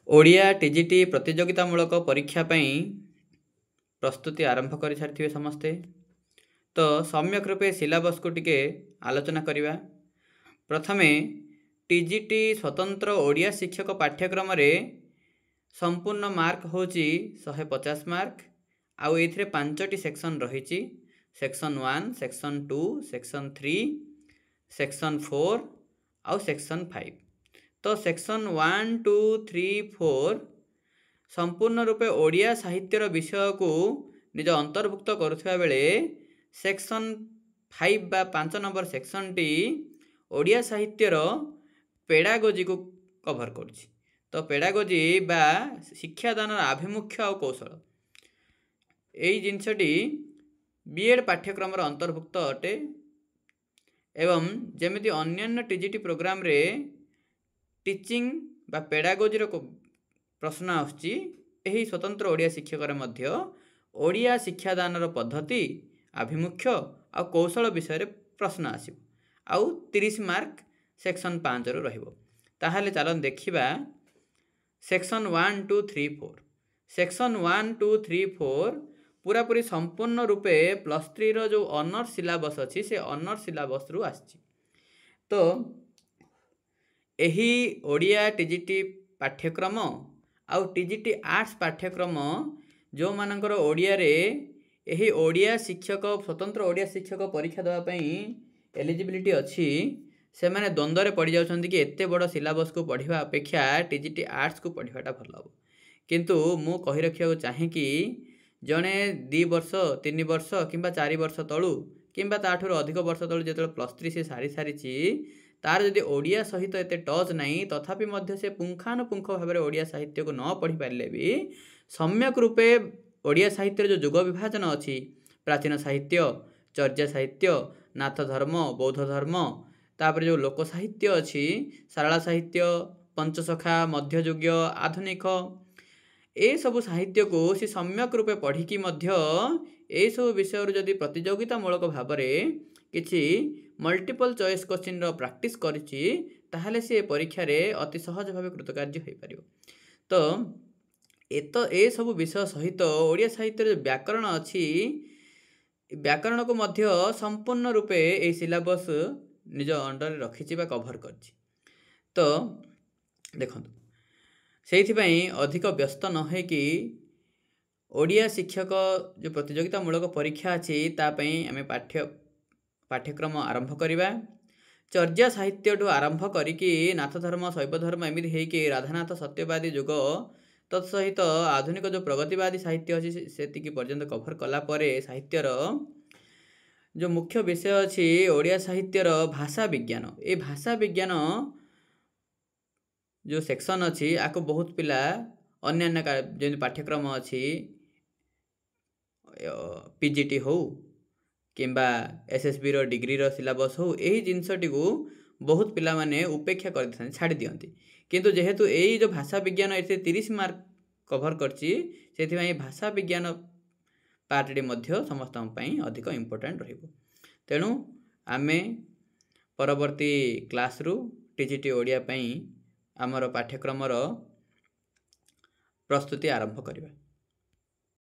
Odia TGT प्रतियोगितामूलक परीक्षा पई प्रस्तुति आरंभ कर सारी समस्ते। तो सम्यक रूपे सिलेबस को टिके आलोचना करिबा। प्रथमे टीजीटी स्वतंत्र ओडिया शिक्षक पाठ्यक्रम रे संपूर्ण मार्क होची 150 मार्क। आउ एथिरे 5टी सेक्शन रही। सेक्शन 1, सेक्शन 2, सेक्शन 3, सेक्शन 4 आउ सेक्शन 5। तो सेक्शन 1, 2, 3, 4 संपूर्ण रूपे ओडिया साहित्यर विषय को निज अंतर्भुक्त करुवा बेले सेक्शन 5 बा 5 नंबर सेक्शन टी ओडिया साहित्यर पेडागोजी को कभर करुछि। तो पेडागोजी बा शिक्षादान आभिमुख्य और कौशल यही जिनसटी बीएड पाठ्यक्रम अंतर्भुक्त अटे। एवं जेमिति अन्य टीजीटी प्रोग्राम रे टीचिंग बा पेडागोजी प्रश्न आसुची, एही स्वतंत्र ओडिया शिक्षक रे मध्य ओडिया शिक्षादान पद्धति आभिमुख्य आ कौशल विषय प्रश्न आसिब। आउ 30 मार्क सेक्शन 5 रो रहिबो। ताहाले चलन देखिबा सेक्शन 1, 2, 3, 4। सेक्शन 1, 2, 3, 4 पूरा पूरी संपूर्ण रूपे +3 रो जो ऑनर्स सिलेबस अछि से ऑनर्स सिलेबस रु आछि। तो एही ओडिया टीजीटी पाठ्यक्रम आउ टीजीटी आर्ट्स पाठ्यक्रम जो मानकर ओडिया रे एही ओडिया शिक्षक स्वतंत्र ओडिया शिक्षक परीक्षा देवा पई एलिजिबिलिटी अछि, से माने द्वंद्व रे पड़ जाउछन्ति कि एते बड़ सिलेबस को पढ़िबा अपेक्षा टीजीटी आर्ट्स को पढ़िबाटा भल हो। किंतु मु कहि रखिया चाहे कि जणे 2 वर्ष 3 वर्ष किंबा 4 वर्ष तळु किंबा ताठुर अधिक वर्ष तळु जेतल +3 से सारी तार यदि ओडिया सहित एते टच नहीं तथापि मध्य से पुंखानुपुंख भाव में ओडिया साहित्य को न पढ़ी पारे भी सम्यक रूपे ओडिया साहित्य जो युग विभाजन अच्छी प्राचीन साहित्य, चर्या साहित्य, नाथ धर्म, बौद्ध धर्म, तापर जो लोक साहित्य अच्छी सारला साहित्य, पंचसखा, मध्ययुगीय, आधुनिक ए सब साहित्य को सी सम्यक रूपे पढ़िकी मध्य ए सब विषय जदि प्रतियोगितामूलक भाव में किछि मल्टीपल चॉइस क्वेश्चन रो प्रैक्टिस करिछि ताहले से परीक्षा रे अति सहज भाव कृतकार्य हो पारिबो। तो ए सब विषय सहित ओडिया साहित्य जो व्याकरण अच्छी व्याकरण को मध्य संपूर्ण रूपे ए सिलेबस निज अंडर रखिछि बा कभर करछि। तो देखंतु सेइथिपई अधिक व्यस्त न है कि ओडिया शिक्षक जो प्रतियोगितामूलक परीक्षा अछि ता पई आमे पाठ्यक्रम आरंभ करिबा। चर्या साहित्य ठू आरंभ करिकी नाथ धर्म, शैव धर्म एमिति हेइकी राधानाथ सत्यवादी युग तत्सहित आधुनिक जो प्रगतिवादी साहित्य अच्छी से पर्यंत कभर कला परे साहित्यर जो मुख्य विषय अच्छी ओडिया साहित्यर भाषा विज्ञान। ए भाषा विज्ञान जो सेक्शन अच्छी आपको बहुत पिला अन्य जो पाठ्यक्रम अच्छी पीजीटी हो किंबा एसएसबी रो डिग्री रो सिलेबस हो यही जिनसटी को बहुत पिला माने उपेक्षा कर छाड़ी दियंती। किंतु जेहेतु यही जो भाषा विज्ञान ये 30 मार्क कभर करछि से भाषा विज्ञान पार्टी मध्य समस्त अधिक इम्पोर्टेंट रहिबो। तेणु आमे परवर्ती क्लास रु टीजीटी ओडिया पई आमर पाठ्यक्रम प्रस्तुति आरंभ करिबा।